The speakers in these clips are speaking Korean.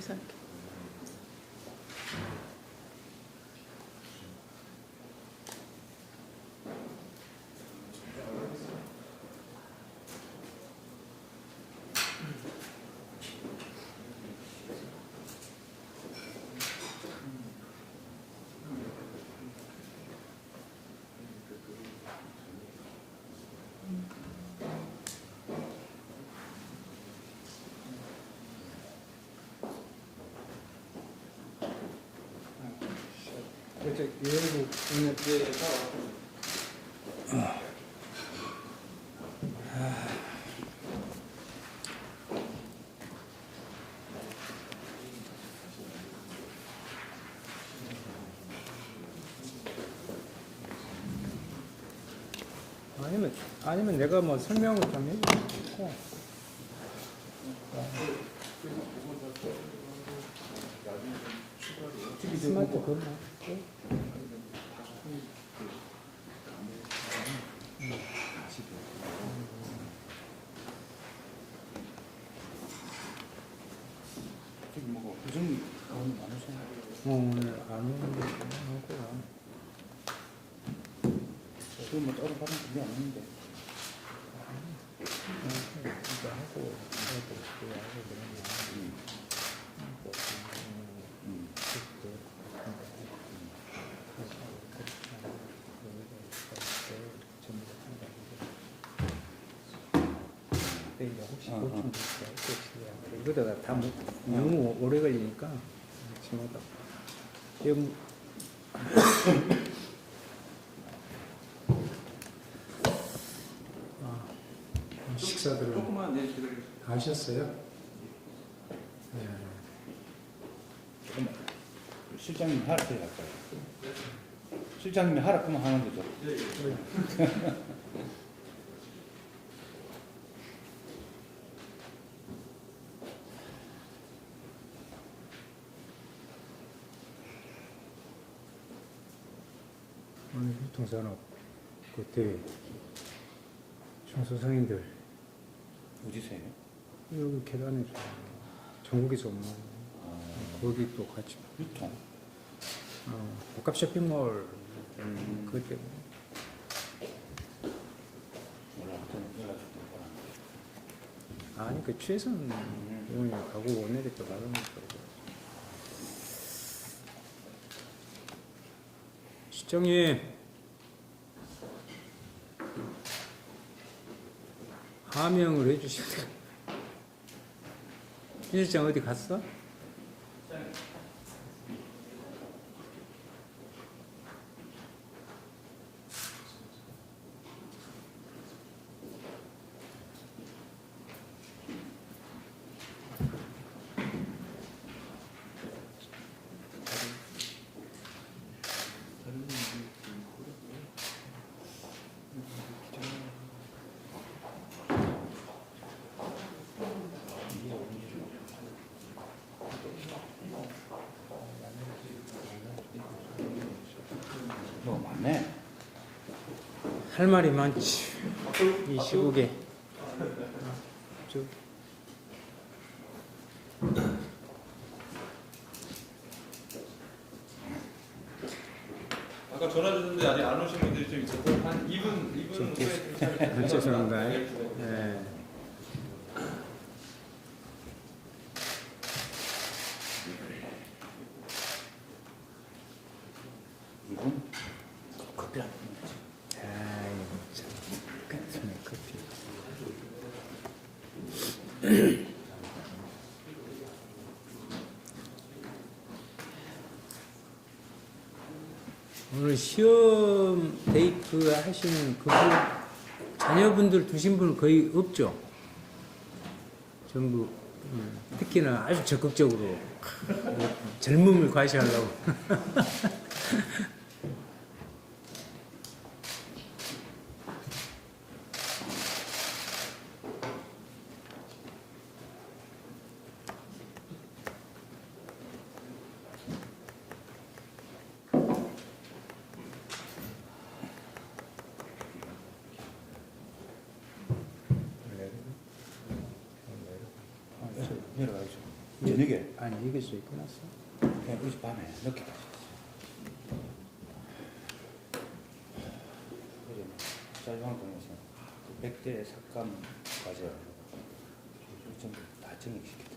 여기서 할게. 그렇죠. 열고 오늘 아니면 내가 뭐 설명을 좀 해주고 스마트폰 저기 뭐가 고정이 너무 많으셔. 안 오는 게 하고 그 뭐 다른 받은 준비 안 했는데. 이거 하고 혹시 보충 이거다가 다 너무 오래 걸리니까 지마다 식사들은 조금만 기다려주세요. 하셨어요? 네. 조금만. 실장님 하락 때 갈까요? 실장님이 하락하면 하는 거죠. 오늘 교통산업 그 대회 청소상인들 어디세요? 여기 계단에서 전국에서 뭐 거기 또 같이 유통. 복합 쇼핑몰 그때 연락 줄 거라. 아니 그 최선 오늘 가고 오늘에 또 나가니까 시장님 하명을 해주시면 이 실장 어디 갔어? 뭐 많네. 할 말이 많지 이 시국에 아까 전화 주셨는데 아직 안 오신 분들이 좀 있어서 한 2분 후에 좀 죄송합니다. 네. 네. 이분 커피 안 먹지. 아이고 참 같은 커피. 오늘 시험 데이트 하시는 그분 자녀분들 두신 분 거의 없죠? 전부 특히나 아주 적극적으로 젊음을 과시하려고 내려가야죠. 예. 저녁에 아니 이게 써 끝났어. 그냥 어젯밤에 늦게까지 그래 짤방통에서 100대 삭감 과제 전부 다 정리시켰다.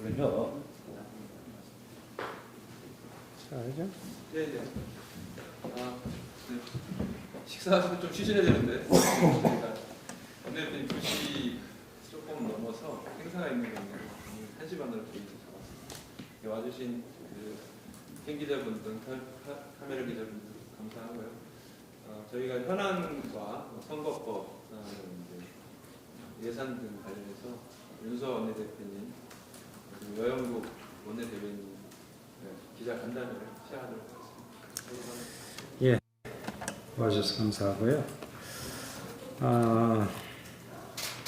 그래서 자, 그죠? 네네. 아, 네. 식사하시고 좀 쉬셔야 되는데. 저희가 오늘 2시 조금 넘어서 행사가 있는 건데 1시 반으로 저희 잡았습니다. 여기 와주신 그 팬기자분들, 카메라 기자분들 감사하고요. 저희가 현안과 선거법, 예산 등 관련해서 윤서 원내대표님, 그리고 여영국 원내대변인 기자 간담회를 시작하도록 하겠습니다. 와주셔서 감사하고요.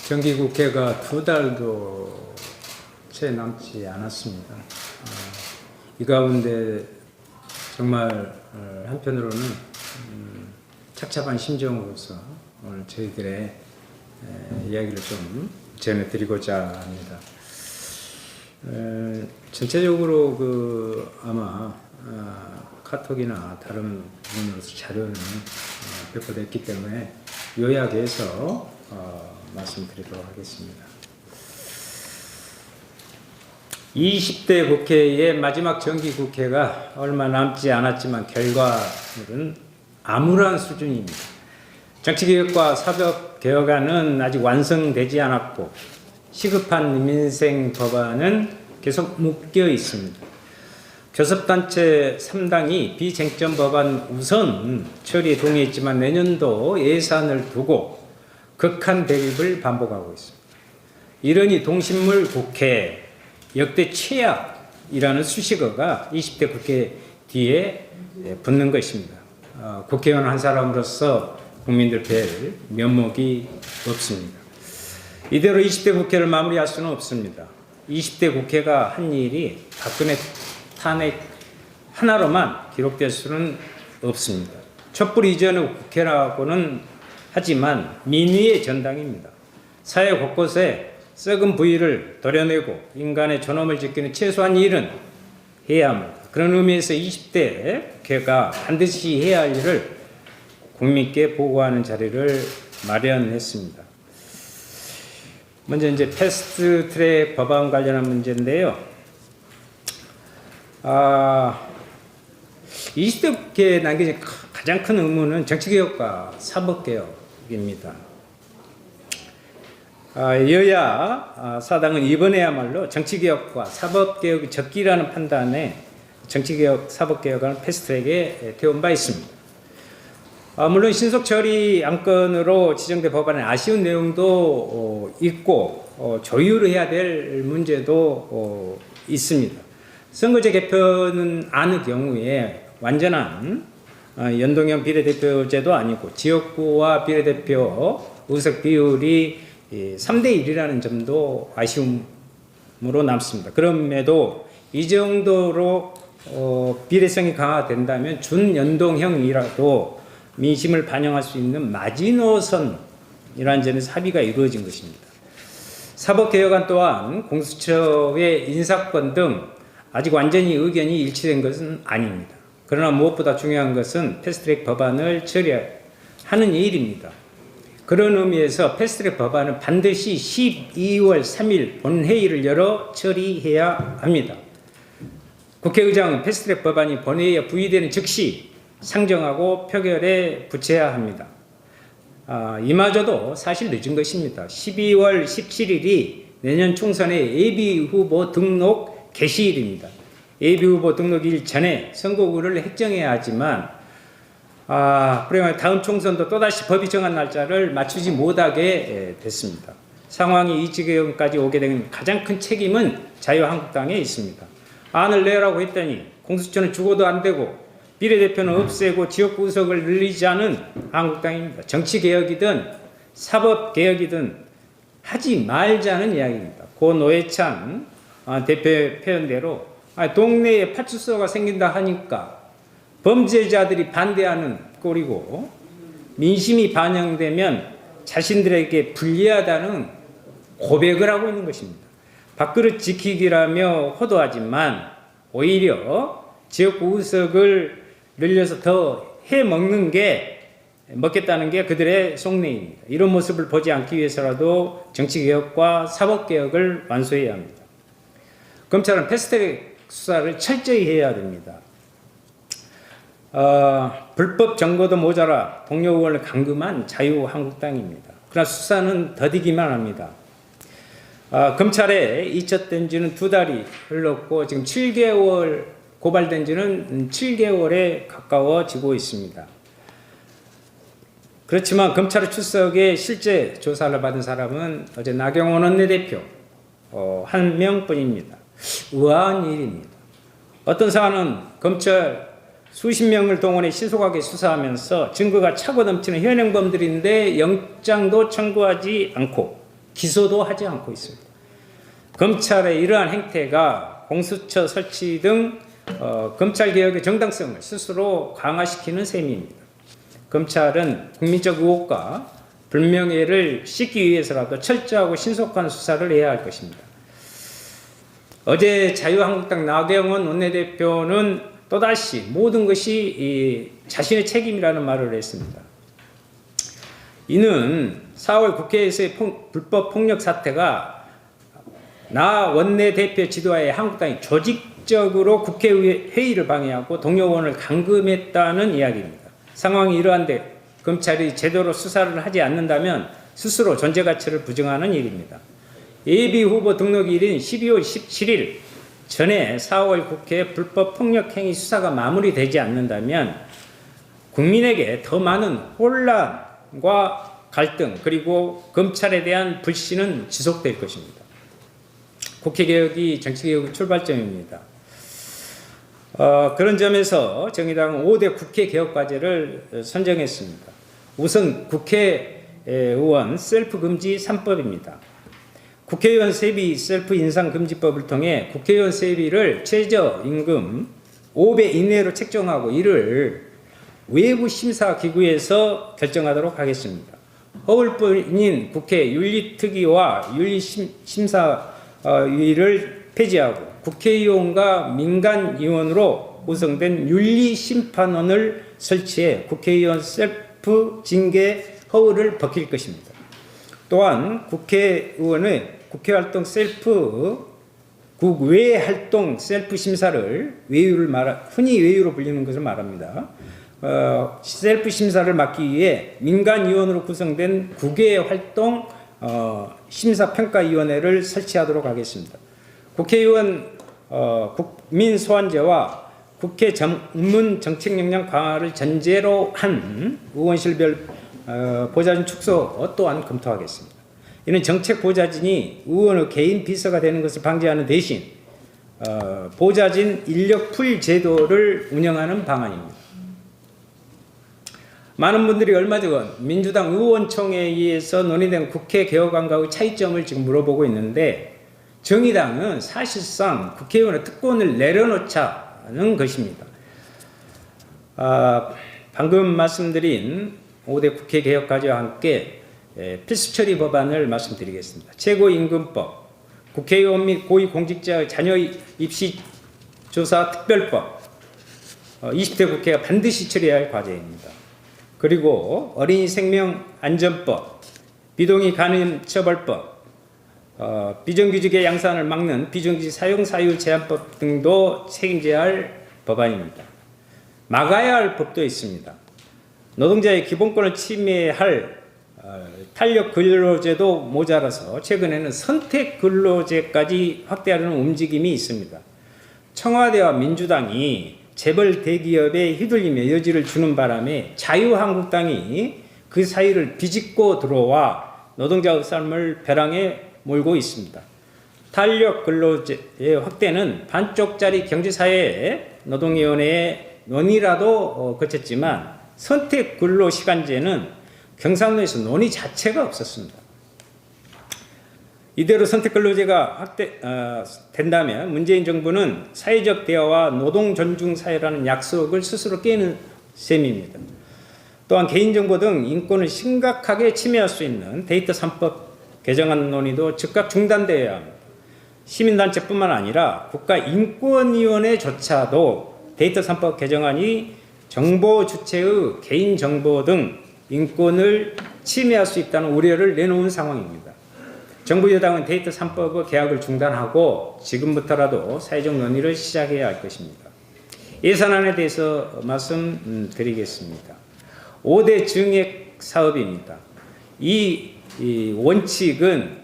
정기국회가 2달도 채 남지 않았습니다. 이 가운데 정말 한편으로는 착잡한 심정으로서 오늘 저희들의 이야기를 좀 전해드리고자 합니다. 전체적으로 아마 카톡이나 다른 부분으로서 자료는 배포됐기 때문에 요약해서 말씀드리도록 하겠습니다. 20대 국회의 마지막 정기국회가 얼마 남지 않았지만 결과물은 암울한 수준입니다. 정치개혁과 사법개혁안은 아직 완성되지 않았고 시급한 민생 법안은 계속 묶여 있습니다. 교섭단체 3당이 비쟁점 법안 우선 처리에 동의했지만 내년도 예산을 두고 극한 대립을 반복하고 있습니다. 이러니 동식물 국회, 역대 최악이라는 수식어가 20대 국회 뒤에 붙는 것입니다. 국회의원 한 사람으로서 국민들 뵐 면목이 없습니다. 이대로 20대 국회를 마무리할 수는 없습니다. 20대 국회가 한 일이 박근혜 탄핵 하나로만 기록될 수는 없습니다. 촛불 이전의 국회라고는 하지만 민의의 전당입니다. 사회 곳곳에 썩은 부위를 도려내고 인간의 존엄을 지키는 최소한 일은 해야 합니다. 그런 의미에서 20대 국회가 반드시 해야 할 일을 국민께 보고하는 자리를 마련했습니다. 먼저 이제 패스트 트랙 법안 관련한 문제인데요. 20대 국회에 남겨진 가장 큰 의무는 정치개혁과 사법개혁입니다. 여야 사당은 이번에야말로 정치개혁과 사법개혁이 적기라는 판단에 정치개혁, 사법개혁은 패스트트랙에 태운 바 있습니다. 물론 신속 처리 안건으로 지정된 법안에 아쉬운 내용도 있고 조율을 해야 될 문제도 있습니다. 선거제 개편은 안의 경우에 완전한 연동형 비례대표제도 아니고 지역구와 비례대표 의석 비율이 3대 1이라는 점도 아쉬움으로 남습니다. 그럼에도 이 정도로 비례성이 강화된다면 준연동형이라도 민심을 반영할 수 있는 마지노선이라는 점에서 합의가 이루어진 것입니다. 사법개혁안 또한 공수처의 인사권 등 아직 완전히 의견이 일치된 것은 아닙니다. 그러나 무엇보다 중요한 것은 패스트트랙 법안을 처리하는 일입니다. 그런 의미에서 패스트트랙 법안은 반드시 12월 3일 본회의를 열어 처리해야 합니다. 국회의장은 패스트트랙 법안이 본회의에 부의되는 즉시 상정하고 표결에 붙여야 합니다. 이마저도 사실 늦은 것입니다. 12월 17일이 내년 총선의 예비후보 등록 개시일입니다. 예비후보 등록일 전에 선거구를 획정해야 하지만 그러면 다음 총선도 또다시 법이 정한 날짜를 맞추지 못하게 됐습니다. 상황이 이 지경까지 오게 된 가장 큰 책임은 자유한국당에 있습니다. 안을 내라고 했더니 공수처는 죽어도 안 되고 비례대표는 없애고 지역구 의석을 늘리자는 한국당입니다. 정치개혁이든 사법개혁이든 하지 말자는 이야기입니다. 고 노회찬 대표의 표현대로 동네에 파출소가 생긴다 하니까 범죄자들이 반대하는 꼴이고, 민심이 반영되면 자신들에게 불리하다는 고백을 하고 있는 것입니다. 밥그릇 지키기라며 호도하지만 오히려 지역구 의석을 늘려서 더 먹겠다는 게 그들의 속내입니다. 이런 모습을 보지 않기 위해서라도 정치개혁과 사법개혁을 완수해야 합니다. 검찰은 패스트트랙 수사를 철저히 해야 됩니다. 불법 정보도 모자라 동료 의원을 감금한 자유한국당입니다. 그러나 수사는 더디기만 합니다. 검찰에 이첩된 지는 2달이 흘렀고 지금 7개월 고발된 지는 7개월에 가까워지고 있습니다. 그렇지만 검찰의 출석에 실제 조사를 받은 사람은 어제 나경원 원내대표 한 명뿐입니다. 의아한 일입니다. 어떤 사안은 검찰 수십 명을 동원해 신속하게 수사하면서 증거가 차고 넘치는 현행범들인데 영장도 청구하지 않고 기소도 하지 않고 있습니다. 검찰의 이러한 행태가 공수처 설치 등 검찰개혁의 정당성을 스스로 강화시키는 셈입니다. 검찰은 국민적 의혹과 불명예를 씻기 위해서라도 철저하고 신속한 수사를 해야 할 것입니다. 어제 자유한국당 나경원 원내대표는 또다시 모든 것이 자신의 책임이라는 말을 했습니다. 이는 4월 국회에서의 불법 폭력 사태가 나 원내대표 지도하에 한국당이 조직적으로 국회 회의를 방해하고 동료 의원을 감금했다는 이야기입니다. 상황이 이러한데 검찰이 제대로 수사를 하지 않는다면 스스로 존재 가치를 부정하는 일입니다. 예비후보 등록일인 12월 17일 전에 4월 국회 불법 폭력행위 수사가 마무리되지 않는다면 국민에게 더 많은 혼란과 갈등 그리고 검찰에 대한 불신은 지속될 것입니다. 국회개혁이 정치개혁의 출발점입니다. 그런 점에서 정의당은 5대 국회개혁과제를 선정했습니다. 우선 국회의원 셀프금지 3법입니다. 국회의원 세비 셀프 인상금지법을 통해 국회의원 세비를 최저임금 5배 이내로 책정하고 이를 외부 심사기구에서 결정하도록 하겠습니다. 허울뿐인 국회 윤리특위와 윤리심사위를 폐지하고 국회의원과 민간의원으로 구성된 윤리심판원을 설치해 국회의원 셀프 징계 허울을 벗길 것입니다. 또한 국회의원의 국회활동 셀프 국외 활동 셀프 심사를 흔히 외유로 불리는 것을 말합니다. 셀프 심사를 막기 위해 민간위원으로 구성된 국외 활동 심사평가위원회를 설치하도록 하겠습니다. 국회의원 국민소환제와 국회 전문 정책 역량 강화를 전제로 한 의원실별 보좌진 축소 또한 검토하겠습니다. 이는 정책 보좌진이 의원의 개인 비서가 되는 것을 방지하는 대신 보좌진 인력 풀 제도를 운영하는 방안입니다. 많은 분들이 얼마 전 민주당 의원총회에서 논의된 국회 개혁안과의 차이점을 지금 물어보고 있는데 정의당은 사실상 국회의원의 특권을 내려놓자는 것입니다. 방금 말씀드린 5대 국회 개혁과제와 함께 필수처리 법안을 말씀드리겠습니다. 최고임금법, 국회의원 및 고위공직자의 자녀 입시조사 특별법, 20대 국회가 반드시 처리해야 할 과제입니다. 그리고 어린이 생명 안전법, 비동의 간음 처벌법, 비정규직의 양산을 막는 비정규직 사용 사유 제한법 등도 책임져야 할 법안입니다. 막아야 할 법도 있습니다. 노동자의 기본권을 침해할 탄력 근로제도 모자라서 최근에는 선택 근로제까지 확대하려는 움직임이 있습니다. 청와대와 민주당이 재벌 대기업에 휘둘리며 여지를 주는 바람에 자유한국당이 그 사이를 비집고 들어와 노동자의 삶을 벼랑에 몰고 있습니다. 탄력 근로제의 확대는 반쪽짜리 경제사회 노동위원회의 논의라도 거쳤지만 선택 근로시간제는 경상도에서 논의 자체가 없었습니다. 이대로 선택근로제가 된다면 문재인 정부는 사회적 대화와 노동 존중 사회라는 약속을 스스로 깨는 셈입니다. 또한 개인정보 등 인권을 심각하게 침해할 수 있는 데이터 3법 개정안 논의도 즉각 중단되어야 합니다. 시민단체뿐만 아니라 국가인권위원회조차도 데이터 3법 개정안이 정보 주체의 개인정보 등 인권을 침해할 수 있다는 우려를 내놓은 상황입니다. 정부 여당은 데이터 3법의 개혁을 중단하고 지금부터라도 사회적 논의를 시작해야 할 것입니다. 예산안에 대해서 말씀드리겠습니다. 5대 증액 사업입니다. 이 원칙은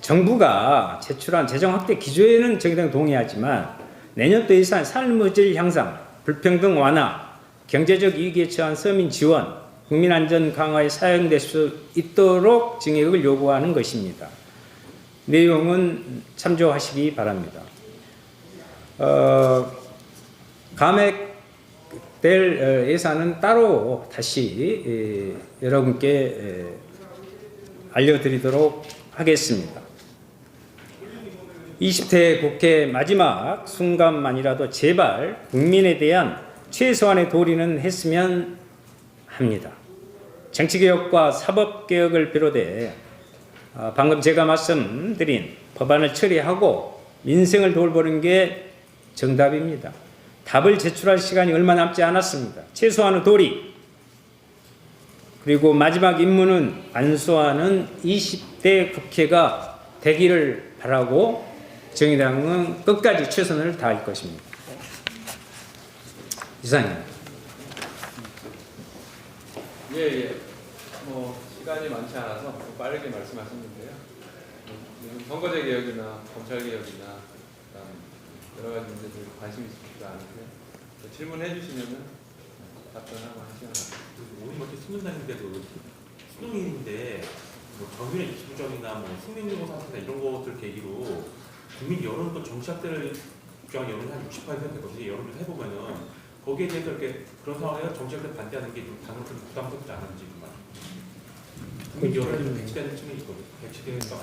정부가 제출한 재정 확대 기조에는 정의당 동의하지만 내년도 예산 삶의 질 향상, 불평등 완화, 경제적 이익에 처한 서민 지원, 국민 안전 강화에 사용될 수 있도록 증액을 요구하는 것입니다. 내용은 참조하시기 바랍니다. 감액될 예산은 따로 다시 여러분께 알려드리도록 하겠습니다. 20대 국회 마지막 순간만이라도 제발 국민에 대한 최소한의 도리는 했으면 합니다. 정치개혁과 사법개혁을 비롯해 방금 제가 말씀드린 법안을 처리하고 민생을 돌보는 게 정답입니다. 답을 제출할 시간이 얼마 남지 않았습니다. 최소한의 도리, 그리고 마지막 임무는 안수하는 20대 국회가 되기를 바라고 정의당은 끝까지 최선을 다할 것입니다. 이상입니다. 예. 뭐 시간이 많지 않아서 좀 빠르게 말씀하셨는데요. 요즘 선거제 개혁이나 검찰 개혁이나 여러 가지 문제들 관심이 있으시지 않은데 질문해 주시면은 답변하고 하시면 됩니다. 우리 먼저 신문사님께도 수능인데 뭐 정윤의 입시부정이나 뭐 숙명여고 사태나 이런 것들 계기로 국민 여론도 정치학대를 주장한 여론이 한 60% 되거든요. 여론을 해보면은 거기에 대해서 이렇게 그런 상황에서 정치학대 반대하는 게 좀 당연히 부담스럽지 않은지 정말 국민 여론이 좀 배치되는 측면이 있거든요. 배치되는 거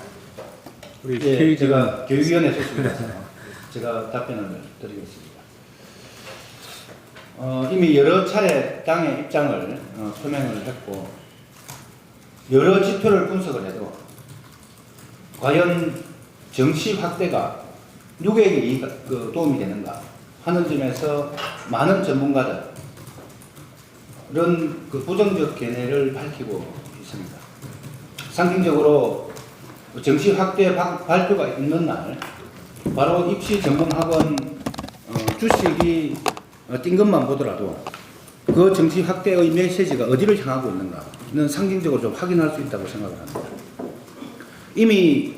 아니거든요. 예, 제가 교육위원회 소속이라서 제가 답변을 드리겠습니다. 이미 여러 차례 당의 입장을 표명을 했고 여러 지표를 분석을 해도 과연 정치 확대가 누구에게 도움이 되는가 하는 점에서 많은 전문가들은 부정적 견해를 밝히고 있습니다. 상징적으로 정치 확대 발표가 있는 날 바로 입시 전문학원 주식이 뛴 것만 보더라도 그 정치 확대의 메시지가 어디를 향하고 있는가는 상징적으로 좀 확인할 수 있다고 생각을 합니다. 이미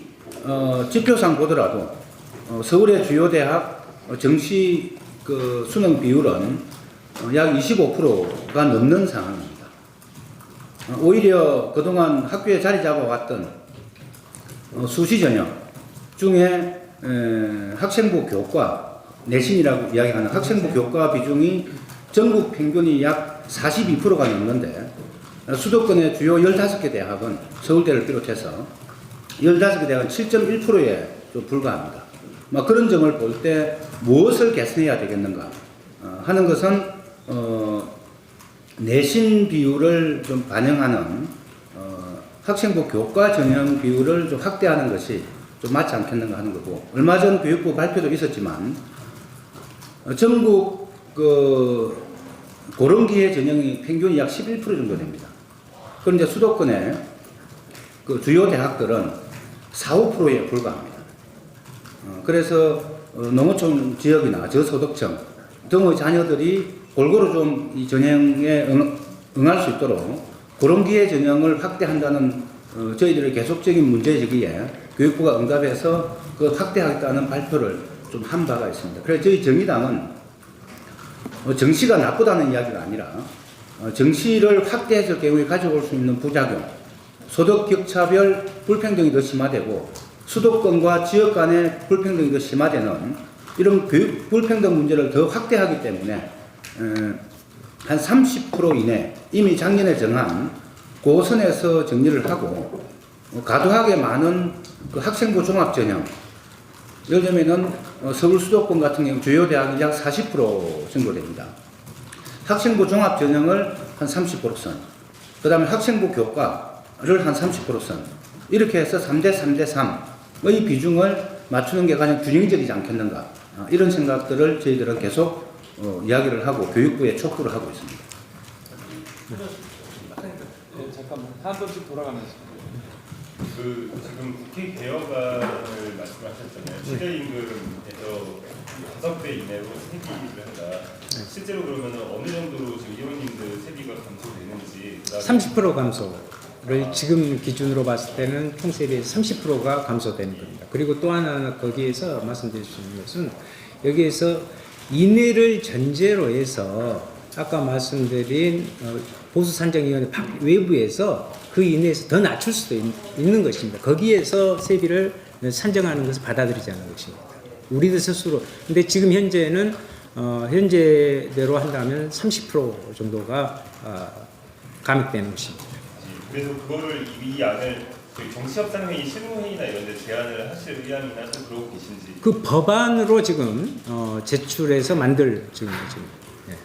지표상 보더라도 서울의 주요 대학 정시 수능 비율은 약 25%가 넘는 상황입니다. 오히려 그동안 학교에 자리 잡아왔던 수시 전형 중에 학생부 교과 내신이라고 이야기하는 학생부 교과 비중이 전국 평균이 약 42%가 넘는데 수도권의 주요 15개 대학은 서울대를 비롯해서 15개 대학은 7.1%에 좀 불과합니다. 그런 점을 볼 때 무엇을 개선해야 되겠는가 하는 것은 내신 비율을 좀 반영하는 학생부 교과 전형 비율을 좀 확대하는 것이 좀 맞지 않겠는가 하는 거고, 얼마 전 교육부 발표도 있었지만 전국 고령기회 전형이 평균이 약 11% 정도 됩니다. 그런데 수도권의 주요 대학들은 4, 5%에 불과합니다. 그래서 농어촌 지역이나 저소득층 등의 자녀들이 골고루 좀 이 전형에 응할 수 있도록 고령기회 전형을 확대한다는 저희들의 계속적인 문제제기에 교육부가 응답해서 확대하겠다는 발표를 좀 한 바가 있습니다. 그래서 저희 정의당은 정시가 나쁘다는 이야기가 아니라 정시를 확대했을 경우에 가져올 수 있는 부작용, 소득 격차별 불평등이 더 심화되고 수도권과 지역 간의 불평등이 더 심화되는 이런 교육 불평등 문제를 더 확대하기 때문에 한 30% 이내 이미 작년에 정한 고선에서 정리를 하고 과도하게 많은 그 학생부 종합 전형, 예를 들면은 서울 수도권 같은 경우 주요 대학이 약 40% 정도 됩니다. 학생부 종합 전형을 한 30%선, 그 다음에 학생부 교과를 한 30%선, 이렇게 해서 3대 3대 3의 비중을 맞추는 게 가장 균형적이지 않겠는가, 이런 생각들을 저희들은 계속 이야기를 하고 교육부에 촉구를 하고 있습니다. 네, 잠깐만 한 번씩 돌아가면서. 그 지금 국회 개혁안을 말씀하셨잖아요. 최저임금에서 5배 이내로 세비를 한다. 실제로 그러면 어느 정도로 지금 의원님들 세비가 감소되는지, 그다음에 30% 감소를 지금 기준으로 봤을 때는 총세비의 30%가 감소되는 겁니다. 그리고 또 하나 거기에서 말씀드릴 수 있는 것은 여기에서 인해를 전제로 해서 아까 말씀드린 보수산정위원회 외부에서 그 인해에서 더 낮출 수도 있는 것입니다. 거기에서 세비를 산정하는 것을 받아들이지 않는 것입니다. 우리들 스스로. 근데 지금 현재는 현재대로 한다면 30% 정도가 감액되는 것입니다. 그래서 그거를 이 안을 저희 정치협상회의 실무회의나 이런 데 제안을 하실 의향이나 좀 그러고 계신지. 그 법안으로 지금 제출해서 만들 지금. 예.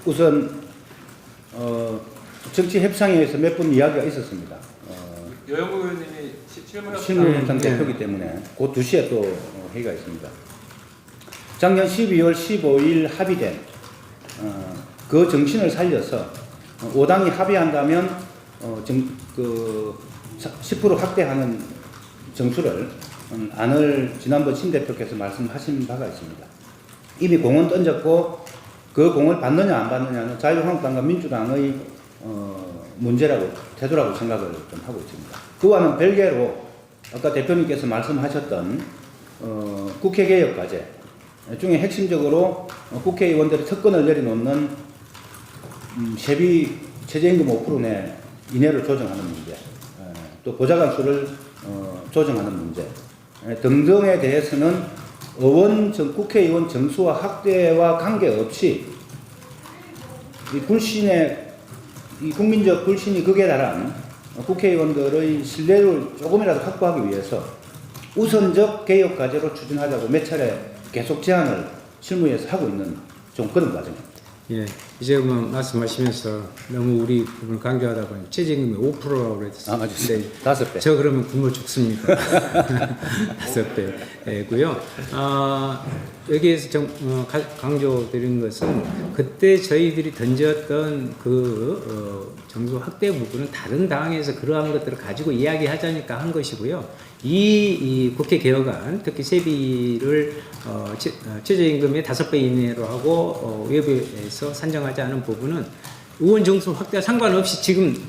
우선 정치협상회에서 몇 번 이야기가 있었습니다. 여영구 의원님이 실무협상 실무협상 대표이기 때문에 곧 2시에 또 회의가 있습니다. 작년 12월 15일 합의된 그 정신을 살려서 5당이 합의한다면 10% 확대하는 정수를 안을 지난번 신 대표께서 말씀하신 바가 있습니다. 이미 공은 던졌고 그 공을 받느냐 안 받느냐는 자유한국당과 민주당의 문제라고 태도라고 생각을 좀 하고 있습니다. 그와는 별개로 아까 대표님께서 말씀하셨던 국회개혁과제 중에 핵심적으로 국회의원들의 특권을 내려놓는 세비 최저임금 5% 이내로 조정하는 문제, 또 보좌관 수를 조정하는 문제 등등에 대해서는 국회의원 정수와 확대와 관계없이 이 국민적 불신이 극에 달한 국회의원들의 신뢰를 조금이라도 확보하기 위해서 우선적 개혁 과제로 추진하자고 몇 차례 계속 제안을 실무에서 하고 있는 좀 그런 과정입니다. 예, 이제 뭐 말씀하시면서 너무 우리 부분을 강조하다 보니 최저임금이 5%라고 그랬어요. 맞아요. 네. 5배. 저 그러면 굶어 죽습니다. 5배고요. 여기에서 강조드린 것은 그때 저희들이 던졌던 정수 확대 부분은 다른 당에서 그러한 것들을 가지고 이야기하자니까 한 것이고요. 이 국회 개혁안, 특히 세비를 최저임금의 5배 이내로 하고 외부에서 산정하지 않은 부분은 의원 정수 확대와 상관없이 지금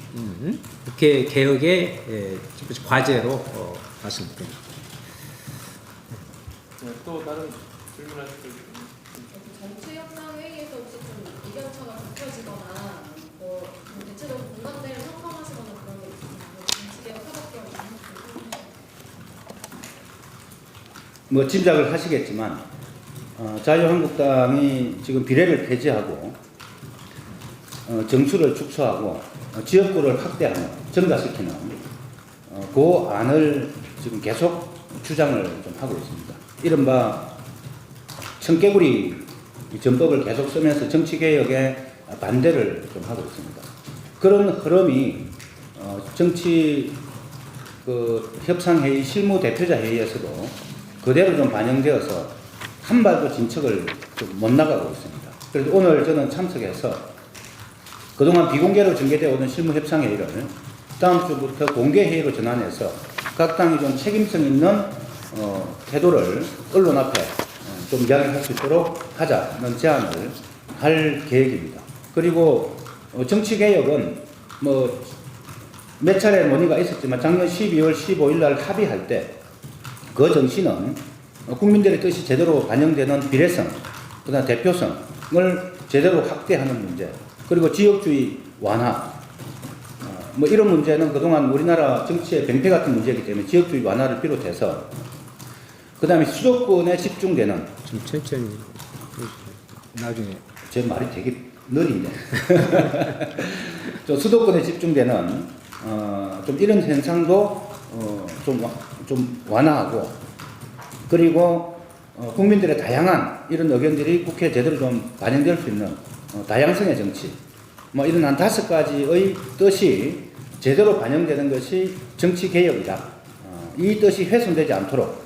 국회 개혁의 과제로 말씀드립니다. 네, 또 다른 질문하실 분. 정치협상회의에서 혹시 좀 의견차가 좁혀지거나 대체적으로 공감대를 형성하시거나 그런 게 있으신가요? 정치개혁 사법개혁 뭐 짐작을 하시겠지만 자유한국당이 지금 비례를 폐지하고 정수를 축소하고 지역구를 확대하는 증가시키는 그 안을 지금 계속 주장을 좀 하고 있습니다. 이른바 청개구리 전법을 계속 쓰면서 정치개혁에 반대를 좀 하고 있습니다. 그런 흐름이 정치 협상회의 실무대표자 회의에서도 그대로 좀 반영되어서 한 발도 진척을 좀 못 나가고 있습니다. 그래서 오늘 저는 참석해서 그동안 비공개로 전개되어 오는 실무협상회의를 다음 주부터 공개회의로 전환해서 각 당이 좀 책임성 있는 태도를 언론 앞에 좀 이야기할 수 있도록 하자는 제안을 할 계획입니다. 그리고 정치개혁은 뭐 몇 차례 논의가 있었지만 작년 12월 15일 날 합의할 때 그 정신은 국민들의 뜻이 제대로 반영되는 비례성, 그다음 대표성을 제대로 확대하는 문제, 그리고 지역주의 완화, 뭐 이런 문제는 그동안 우리나라 정치의 병폐 같은 문제이기 때문에 지역주의 완화를 비롯해서 그다음에 수도권에 집중되는 좀 천천히 나중에 제 말이 되게 느린데 저 수도권에 집중되는 좀 이런 현상도 좀 완화하고 그리고 국민들의 다양한 이런 의견들이 국회에 제대로 좀 반영될 수 있는 다양성의 정치 뭐 이런 한 5가지의 뜻이 제대로 반영되는 것이 정치 개혁이다. 이 뜻이 훼손되지 않도록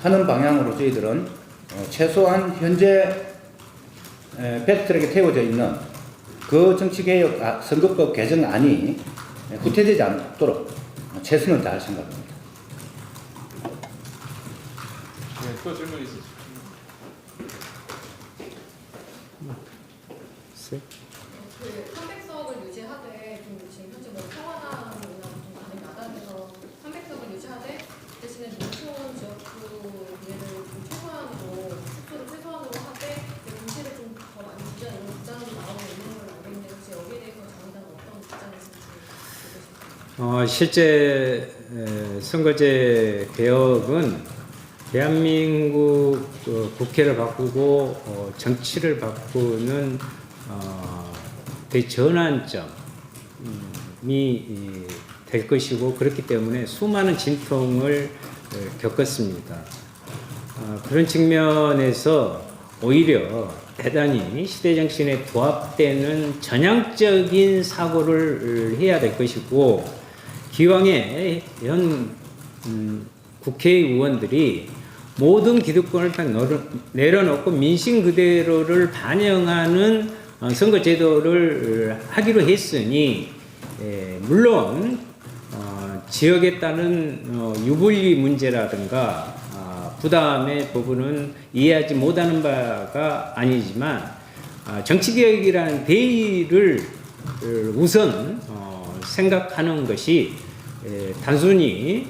하는 방향으로 저희들은 최소한 현재 패스트트랙에 태워져 있는 그 정치개혁 선거법 개정안이 후퇴되지 않도록 최선을 다할 생각입니다. 네, 또 질문 있으시죠? 그 300석을 유지하되 좀 지금 현재 뭐 평화당이나 좀 다른 야당에서 300석을 유지하되 대신에 농촌 지역구 비례를 좀 최소한으로 숫수를 최소한으로 하되 공시를 좀 더 많이 주자 이런 주장이 나오고 있는 걸로 알고 있는데 혹시 여기에 대해서 정의당은 어떤 주장이신지 보고 싶습니다. 실제 선거제 개혁은 대한민국 국회를 바꾸고 정치를 바꾸는 대전환점이 될 것이고 그렇기 때문에 수많은 진통을 겪었습니다. 그런 측면에서 오히려 대단히 시대 정신에 부합되는 전향적인 사고를 해야 될 것이고 기왕에 현 국회의원들이 모든 기득권을 딱 내려놓고 민심 그대로를 반영하는 선거제도를 하기로 했으니 물론 지역에 따른 유불리 문제라든가 부담의 부분은 이해하지 못하는 바가 아니지만 정치개혁이라는 대의를 우선 생각하는 것이 단순히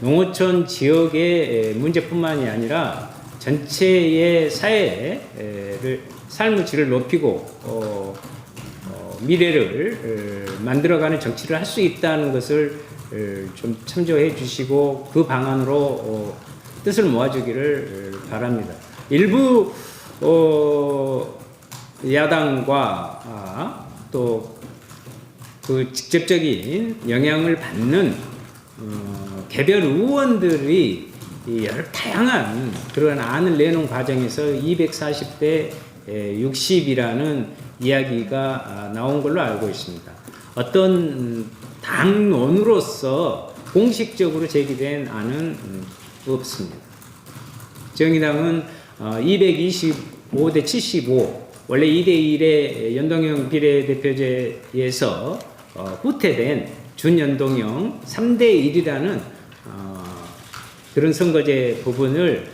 농어촌 지역의 문제뿐만이 아니라 전체의 사회를 삶의 질을 높이고 미래를 만들어가는 정치를 할 수 있다는 것을 좀 참조해 주시고 그 방안으로 뜻을 모아주기를 바랍니다. 일부 야당과 또 그 직접적인 영향을 받는 개별 의원들이 여러 다양한 그런 안을 내놓은 과정에서 240대 60이라는 이야기가 나온 걸로 알고 있습니다. 어떤 당론으로서 공식적으로 제기된 안은 없습니다. 정의당은 225대 75 원래 2대1의 연동형 비례대표제에서 후퇴된 준연동형 3대1이라는 그런 선거제 부분을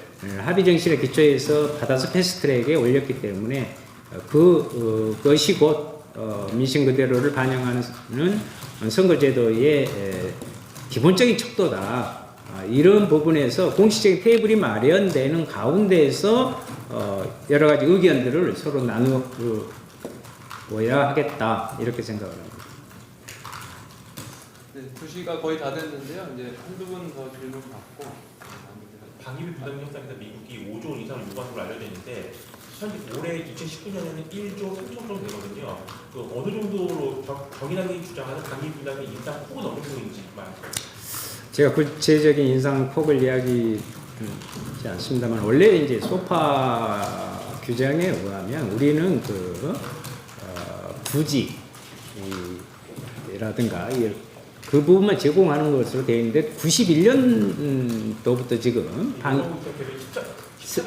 합의 정신의 기초에서 받아서 패스트트랙에 올렸기 때문에 그것이 곧 민심 그대로를 반영하는 선거제도의 기본적인 척도다. 이런 부분에서 공식적인 테이블이 마련되는 가운데에서 여러 가지 의견들을 서로 나누어야 하겠다 이렇게 생각을 합니다. 네, 2시가 거의 다 됐는데요. 이제 한두 분 더 질문 받고 방위비 부담 협상에서 미국이 5조 원 이상을 요구한 걸로 알려져 있는데 현재 올해 2019년에는 1조 3천 정도 되거든요. 그 어느 정도로 정의당이 주장하는 방위비 부담의 인상 폭은 어느 정도인지 제가 구체적인 인상폭을 이야기하지 않습니다만 원래 이제 소파 규정에 의하면 우리는 부지라든가 그 부분만 제공하는 것으로 되어 있는데 91년도부터 지금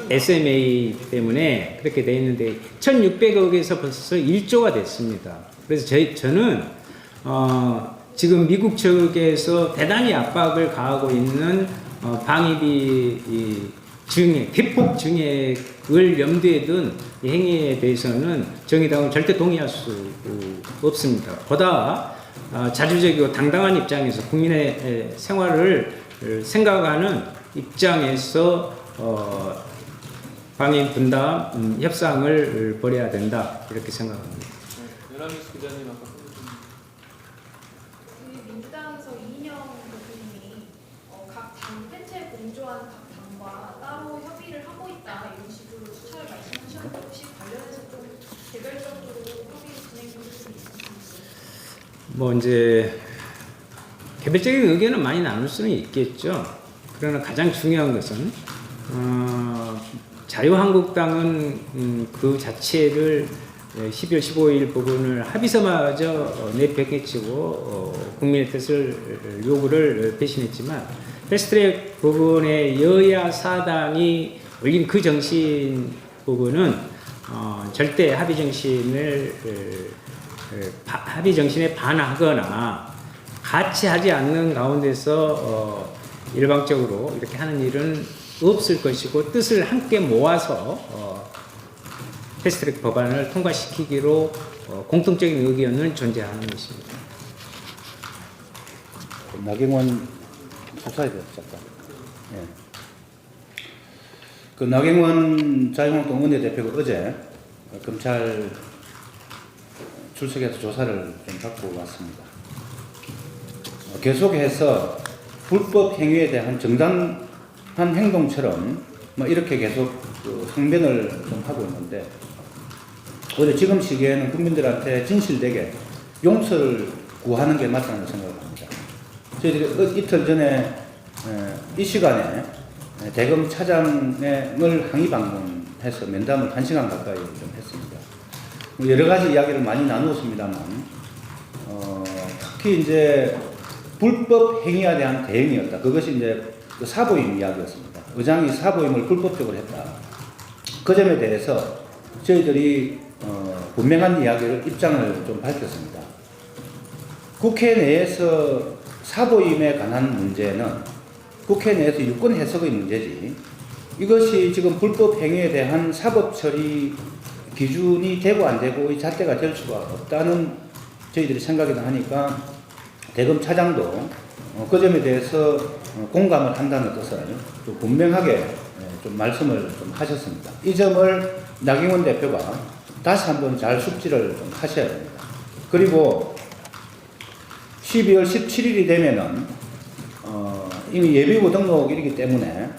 SMA 때문에 그렇게 되어 있는데 1,600억에서 벌써 1조가 됐습니다. 그래서 저는 지금 미국 측에서 대단히 압박을 가하고 있는 방위비 증액, 대폭 증액을 염두에 둔 행위에 대해서는 정의당은 절대 동의할 수 없습니다. 보다 자주적이고 당당한 입장에서 국민의 생활을 생각하는 입장에서 방위 분담 협상을 벌여야 된다 이렇게 생각합니다. 연합뉴스 기자님 아까 민주당에서 이인영 대표님이 각 당 폐체 공조한 각 당과 따로 협의를 하고 있다 이런 식으로 수차례 말씀하셨는데 혹시 관련해서 좀 개별적으로 협의 진행되고 있습니까? 뭐 이제 개별적인 의견은 많이 나눌 수는 있겠죠. 그러나 가장 중요한 것은 자유한국당은 그 자체를 12월 15일 부분을 합의서마저 내팽개치고 국민의 뜻을 요구를 배신했지만 패스트트랙 부분에 여야 사당이 올린 그 정신 부분은 절대 합의 정신에 반하거나 같이 하지 않는 가운데서 일방적으로 이렇게 하는 일은 없을 것이고 뜻을 함께 모아서 패스트트랙 법안을 통과시키기로 공통적인 의견은 존재하는 것입니다. 나경원 수사에 대해서 잠깐. 예. 그 나경원 자유한국당 원내대표가 어제 검찰 출석해서 조사를 좀 받고 왔습니다. 계속해서 불법 행위에 대한 정당한 행동처럼 뭐 이렇게 계속 그 항변을 좀 하고 있는데 어제 지금 시기에는 국민들한테 진실되게 용서를 구하는 게 맞다는 생각을 합니다. 저희들이 이틀 전에 이 시간에 대검 차장을 항의 방문해서 면담을 1시간 가까이 좀 했습니다. 여러 가지 이야기를 많이 나누었습니다만 특히 이제 불법 행위에 대한 대응이었다. 그것이 이제 그 사보임 이야기였습니다. 의장이 사보임을 불법적으로 했다. 그 점에 대해서 저희들이 분명한 이야기를 입장을 좀 밝혔습니다. 국회 내에서 사보임에 관한 문제는 국회 내에서 유권 해석의 문제지 이것이 지금 불법 행위에 대한 사법 처리 기준이 되고 안 되고 이 잣대가 될 수가 없다는 저희들이 생각이다 하니까 대검 차장도 그 점에 대해서 공감을 한다는 뜻을 좀 분명하게 좀 말씀을 좀 하셨습니다. 이 점을 나경원 대표가 다시 한번 잘 숙지를 좀 하셔야 됩니다. 그리고 12월 17일이 되면은 이미 예비후보 등록일이기 때문에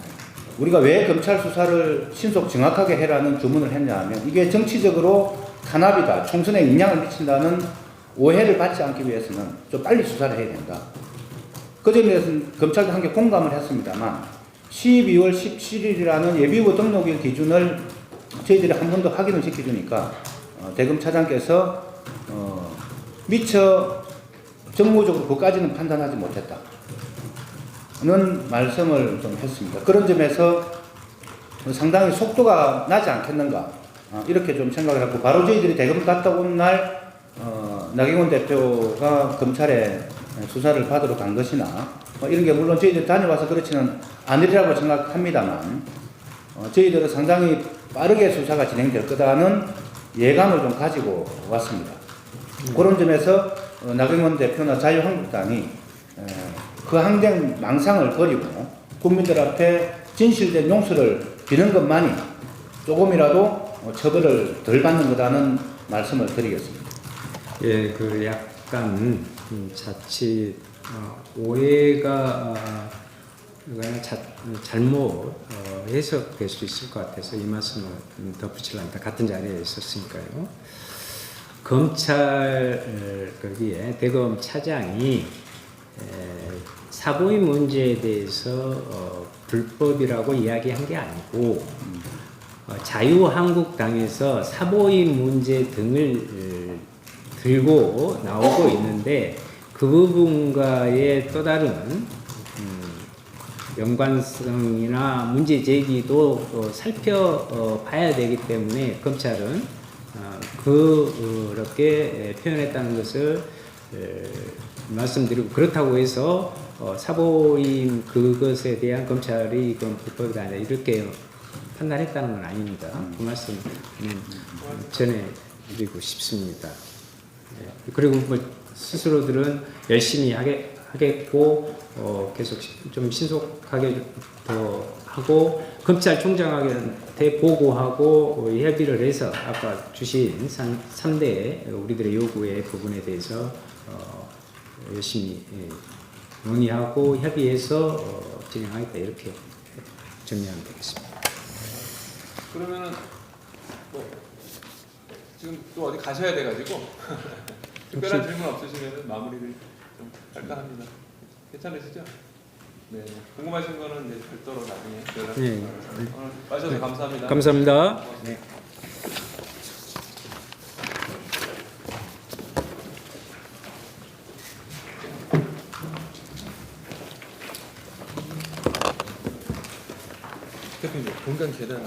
우리가 왜 검찰 수사를 신속 정확하게 해라는 주문을 했냐 하면 이게 정치적으로 탄압이다, 총선에 영향을 미친다는 오해를 받지 않기 위해서는 좀 빨리 수사를 해야 된다. 그 점에 대해서는 검찰도 함께 공감을 했습니다만 12월 17일이라는 예비후보 등록일 기준을 저희들이 한 번 더 확인을 시켜주니까 대검 차장께서 미처 정무적으로 그까지는 판단하지 못했다. 는 말씀을 좀 했습니다. 그런 점에서 상당히 속도가 나지 않겠는가 이렇게 좀 생각을 하고 바로 저희들이 대검 갔다 온 날 나경원 대표가 검찰에 수사를 받으러 간 것이나 이런 게 물론 저희들이 다녀와서 그렇지는 않으리라고 생각합니다만 저희들은 상당히 빠르게 수사가 진행될 거다는 예감을 좀 가지고 왔습니다. 그런 점에서 나경원 대표나 자유한국당이 그 항쟁 망상을 버리고 국민들 앞에 진실된 용서를 비는 것만이 조금이라도 처벌을 덜 받는 거다는 말씀을 드리겠습니다. 예, 그 약간 자칫 오해가 잘못 해석될 수 있을 것 같아서 이 말씀을 덧붙이려니까 같은 자리에 있었으니까요. 검찰 거기에 대검 차장이 사보임 문제에 대해서 불법이라고 이야기한 게 아니고 자유한국당에서 사보임 문제 등을 들고 나오고 있는데 그 부분과의 또 다른 연관성이나 문제 제기도 살펴봐야 되기 때문에 검찰은 그렇게 표현했다는 것을 말씀드리고 그렇다고 해서 사보임 그것에 대한 검찰이 이건 불법이다 아니라 이렇게 판단했다는 건 아닙니다. 그 말씀 전해드리고 싶습니다. 그리고 뭐 스스로들은 열심히 하겠고 계속 좀 신속하게 더 하고 검찰총장한테 보고하고 협의를 해서 아까 주신 3대 우리들의 요구의 부분에 대해서 열심히 논의하고 협의해서 진행하겠다 이렇게 정리하면 되겠습니다. 그러면은 뭐 지금 또 어디 가셔야 돼가지고 특별한 질문 없으시면 마무리를 좀 할까 합니다. 괜찮으시죠? 네. 궁금하신 거는 이제 별도로 나중에 연락 네. 주시면 오늘 와주셔서 감사합니다. 감사합니다. 네. 대표님 공간 계단